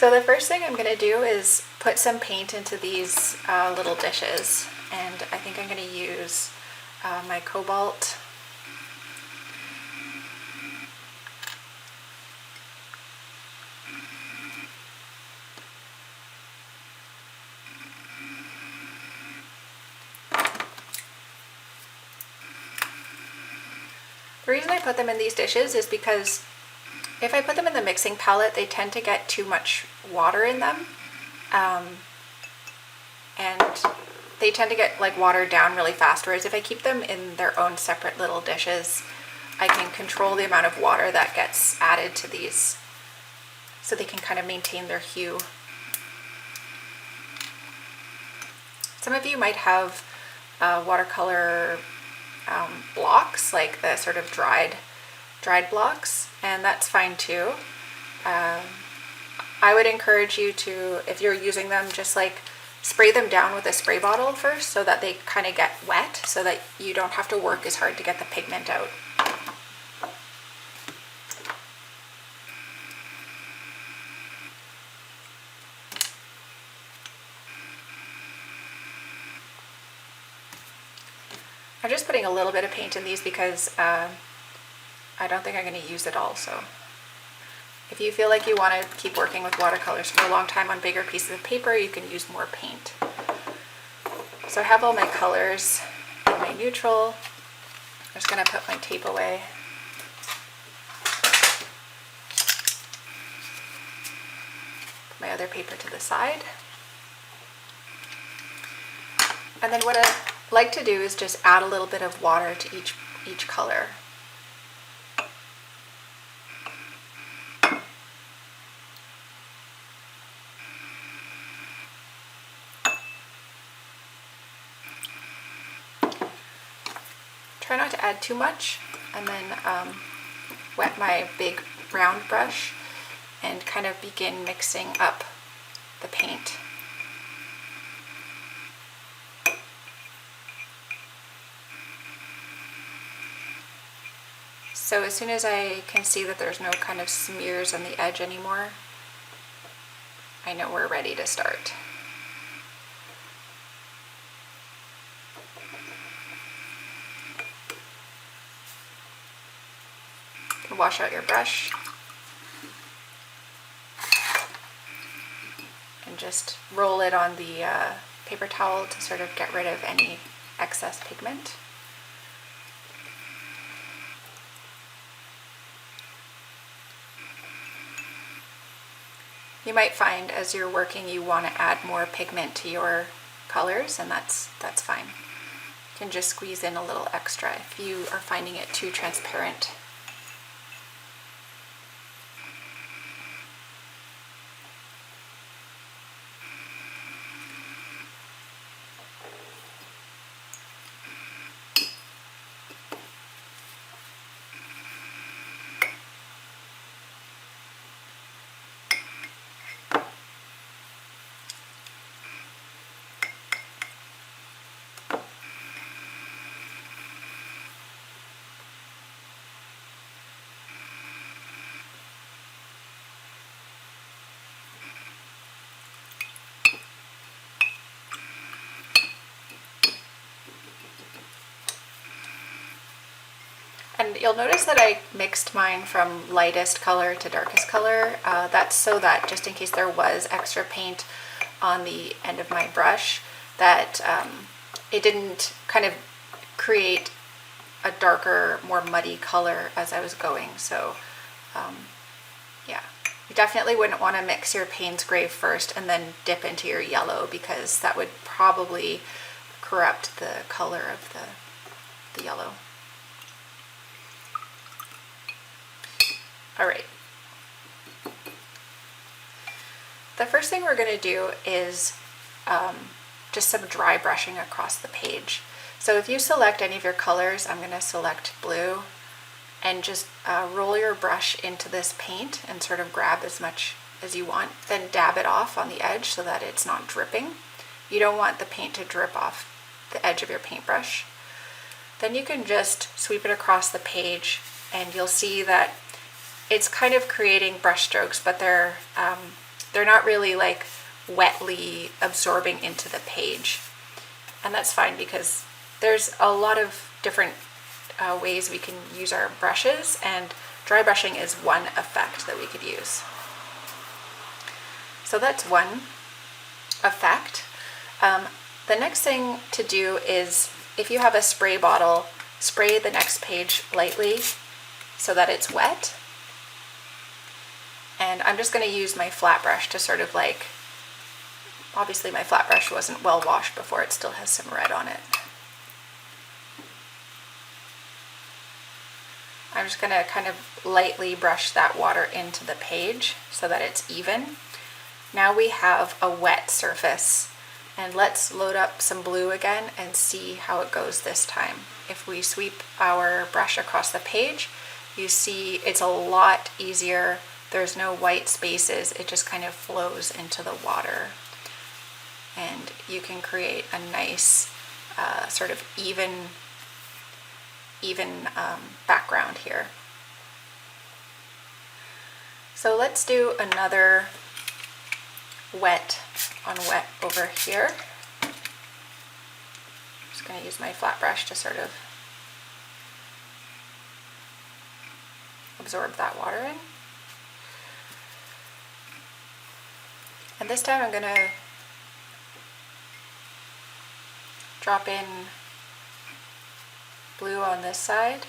So the first thing I'm going to do is put some paint into these little dishes, and I think I'm going to use my cobalt. The reason I put them in these dishes is because if I put them in the mixing palette, they tend to get too much water in them, and they tend to get like watered down really fast, whereas if I keep them in their own separate little dishes, I can control the amount of water that gets added to these so they can kind of maintain their hue. Some of you might have watercolor blocks, like the sort of dried blocks, and that's fine too. I would encourage you to, if you're using them, just like spray them down with a spray bottle first so that they kind of get wet, so that you don't have to work as hard to get the pigment out. I'm just putting a little bit of paint in these because I don't think I'm going to use it all. So if you feel like you want to keep working with watercolors for a long time on bigger pieces of paper, you can use more paint. So I have all my colors in my neutral. I'm just going to put my tape away. Put my other paper to the side. And then what I like to do is just add a little bit of water to each color. Try not to add too much, and then wet my big round brush and kind of begin mixing up the paint. So as soon as I can see that there's no kind of smears on the edge anymore, I know we're ready to start. Wash out your brush and just roll it on the paper towel to sort of get rid of any excess pigment. You might find as you're working you want to add more pigment to your colors, and that's fine. You can just squeeze in a little extra if you are finding it too transparent. And you'll notice that I mixed mine from lightest color to darkest color. That's so that just in case there was extra paint on the end of my brush, that it didn't kind of create a darker, more muddy color as I was going. So yeah, you definitely wouldn't want to mix your Payne's Gray first and then dip into your yellow, because that would probably corrupt the color of the yellow. All right. The first thing we're going to do is just some dry brushing across the page. So if you select any of your colors, I'm going to select blue, and just roll your brush into this paint and sort of grab as much as you want, then dab it off on the edge so that it's not dripping. You don't want the paint to drip off the edge of your paintbrush. Then you can just sweep it across the page, and you'll see that it's kind of creating brush strokes, but they're they're not really like wetly absorbing into the page. And that's fine because there's a lot of different ways we can use our brushes, and dry brushing is one effect that we could use. So that's one effect. The next thing to do is, if you have a spray bottle, spray the next page lightly so that it's wet. And I'm just going to use my flat brush to sort of like, obviously my flat brush wasn't well washed before, it still has some red on it. I'm just going to kind of lightly brush that water into the page so that it's even. Now we have a wet surface, and let's load up some blue again and see how it goes this time. If we sweep our brush across the page, you see it's a lot easier. There's no white spaces, it just kind of flows into the water. And you can create a nice sort of even background here. So let's do another wet on wet over here. I'm just going to use my flat brush to sort of absorb that water in. And this time I'm going to drop in blue on this side.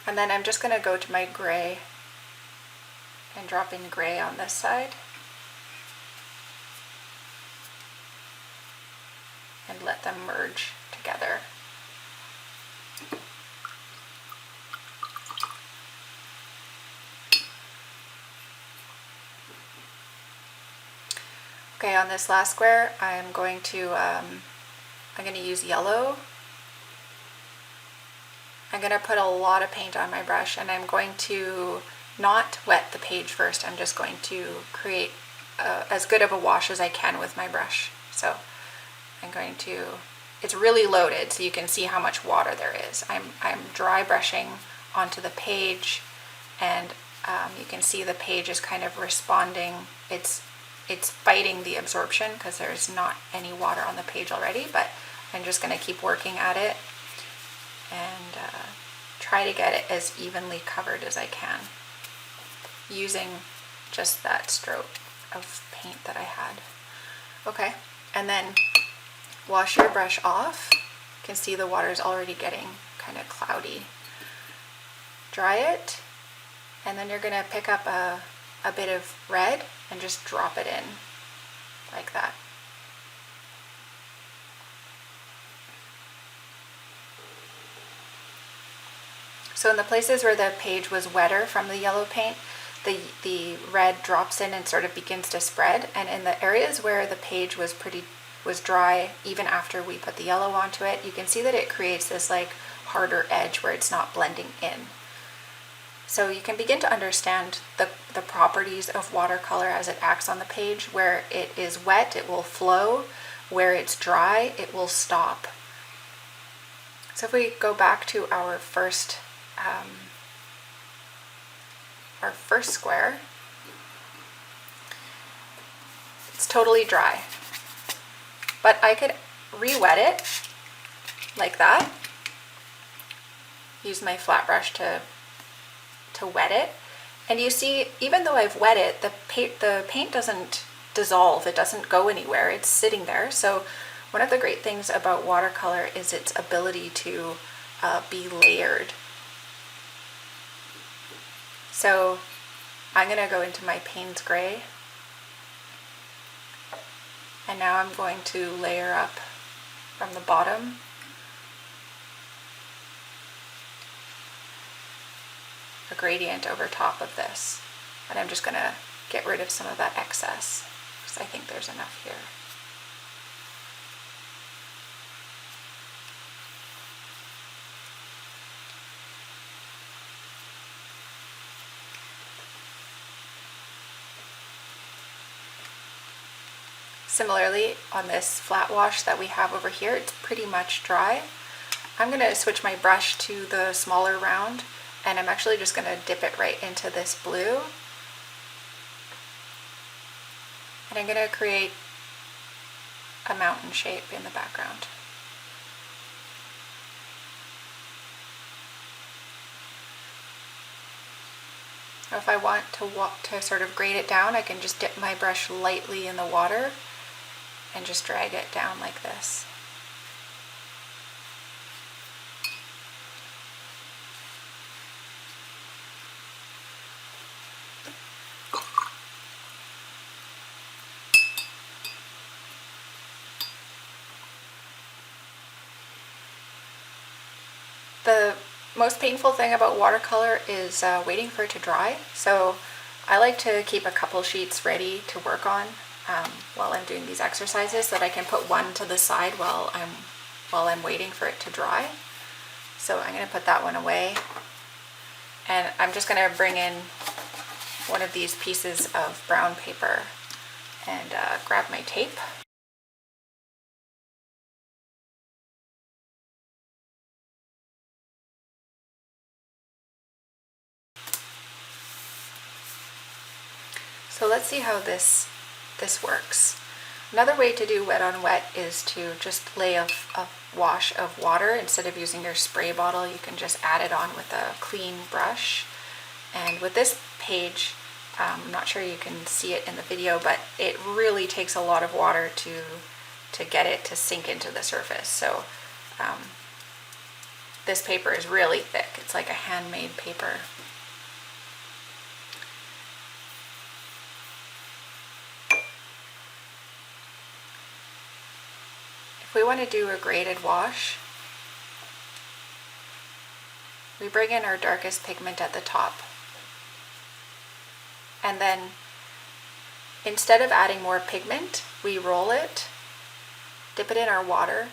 And then I'm just going to go to my gray and drop in gray on this side. And let them merge together. Okay, on this last square, I'm going to use yellow. I'm going to put a lot of paint on my brush, and I'm going to not wet the page first. I'm just going to create as good of a wash as I can with my brush. So I'm going to, it's really loaded so you can see how much water there is. I'm dry brushing onto the page, and you can see the page is kind of responding. It's fighting the absorption because there's not any water on the page already, but I'm just going to keep working at it and try to get it as evenly covered as I can using just that stroke of paint that I had. Okay, and then wash your brush off. You can see the water is already getting kind of cloudy. Dry it, and then you're going to pick up a bit of red and just drop it in like that. So in the places where the page was wetter from the yellow paint, the red drops in and sort of begins to spread, and in the areas where the page was dry, even after we put the yellow onto it, you can see that it creates this like harder edge where it's not blending in. So you can begin to understand the properties of watercolor as it acts on the page. Where it is wet, it will flow. Where it's dry, it will stop. So if we go back to our first square, it's totally dry. But I could re-wet it like that. Use my flat brush to wet it, and you see, even though I've wet it, the paint doesn't dissolve, it doesn't go anywhere, it's sitting there. So one of the great things about watercolor is its ability to be layered. So I'm going to go into my Payne's Gray, and now I'm going to layer up from the bottom. A gradient over top of this, and I'm just going to get rid of some of that excess because I think there's enough here. Similarly, on this flat wash that we have over here, it's pretty much dry. I'm going to switch my brush to the smaller round, and I'm actually just going to dip it right into this blue And I'm going to create a mountain shape in the background. Now if I want to sort of grade it down, I can just dip my brush lightly in the water and just drag it down like this. The most painful thing about watercolor is waiting for it to dry. So I like to keep a couple sheets ready to work on while I'm doing these exercises, so that I can put one to the side while I'm waiting for it to dry. So I'm going to put that one away, and I'm just going to bring in one of these pieces of brown paper and grab my tape. So let's see how this works. Another way to do wet on wet is to just lay a wash of water. Instead of using your spray bottle, you can just add it on with a clean brush. And with this page, I'm not sure you can see it in the video, but it really takes a lot of water to get it to sink into the surface. So this paper is really thick. It's like a handmade paper. If we want to do a graded wash, we bring in our darkest pigment at the top. And then instead of adding more pigment, we roll it, dip it in our water,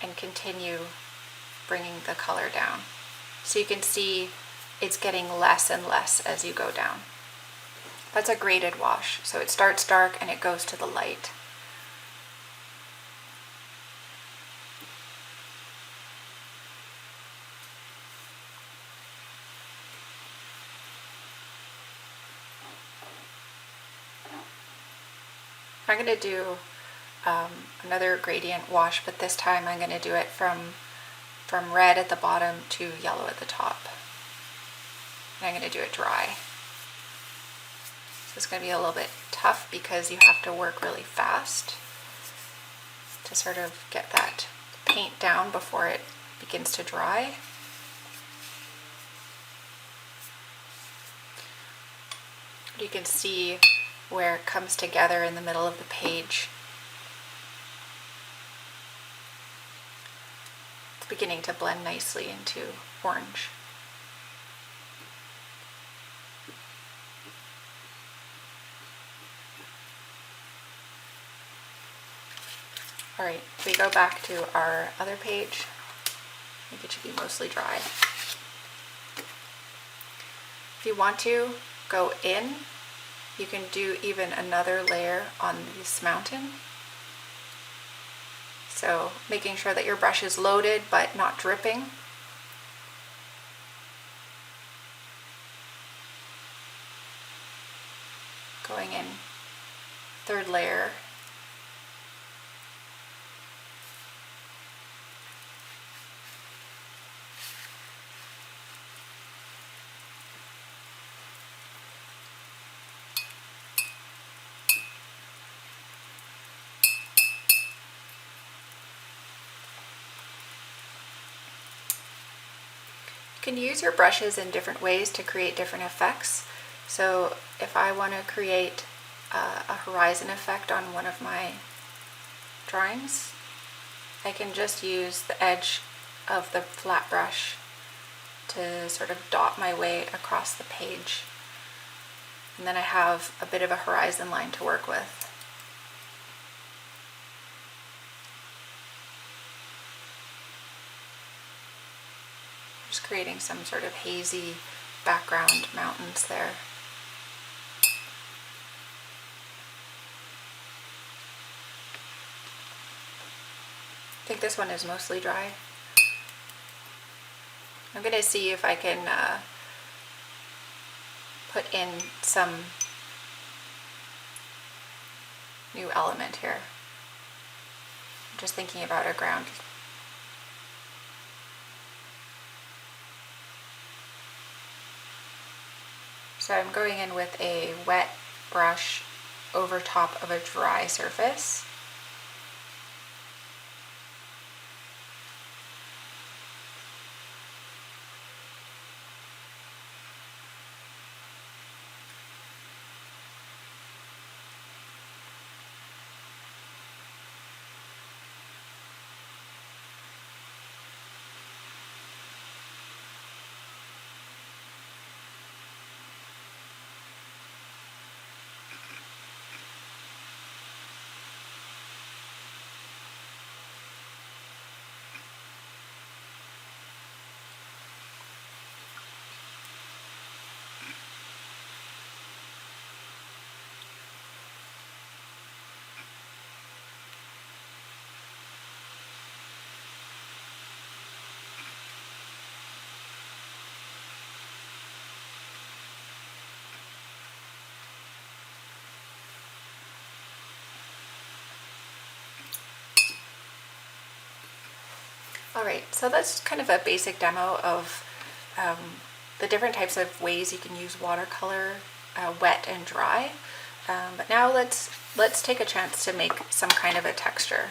and continue bringing the color down. So you can see it's getting less and less as you go down. That's a graded wash. So it starts dark and it goes to the light. I'm going to do another gradient wash, but this time I'm going to do it from red at the bottom to yellow at the top. And I'm going to do it dry. So it's going to be a little bit tough because you have to work really fast to sort of get that paint down before it begins to dry. You can see where it comes together in the middle of the page. It's beginning to blend nicely into orange. All right, if we go back to our other page, I think it should be mostly dry. If you want to go in, you can do even another layer on this mountain. So making sure that your brush is loaded but not dripping. Going in third layer. You can use your brushes in different ways to create different effects. So if I want to create a horizon effect on one of my drawings, I can just use the edge of the flat brush to sort of dot my way across the page. And then I have a bit of a horizon line to work with. Just creating some sort of hazy background mountains there. I think this one is mostly dry. I'm going to see if I can put in some new element here. I'm just thinking about a ground. So I'm going in with a wet brush over top of a dry surface. All right, so that's kind of a basic demo of the different types of ways you can use watercolor, wet and dry. But now let's take a chance to make some kind of a texture.